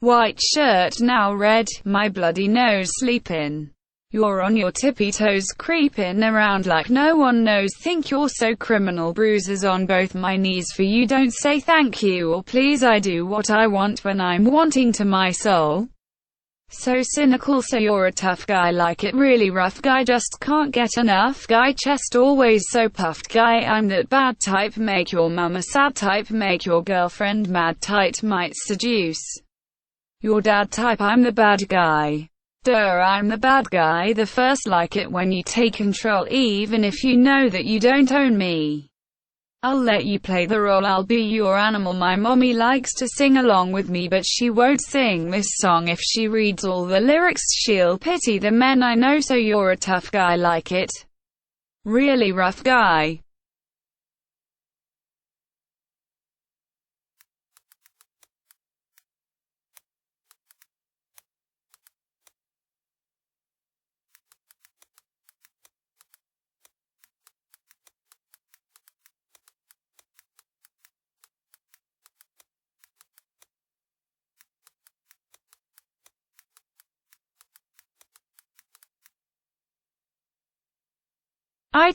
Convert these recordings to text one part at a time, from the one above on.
White shirt now red, my bloody nose sleeping. You're on your tippy toes creeping around like no one knows, think you're so criminal, bruises on both my knees for you, don't say thank you or please, I do what I want when I'm wanting to my soul. So cynical, so you're a tough guy, like it really rough guy, just can't get enough guy, chest always so puffed guy, I'm that bad type, make your mama sad type, make your girlfriend mad tight, might seduce your dad type, I'm the bad guy. Duh, I'm the bad guy, the first, like it when you take control even if you know that you don't own me. I'll let you play the role, I'll be your animal. My mommy likes to sing along with me, but she won't sing this song. If she reads all the lyrics she'll pity the men I know, so you're a tough guy, like it really rough guy.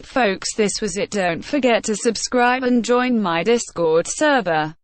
Folks, this was it. Don't forget to subscribe and join my Discord server.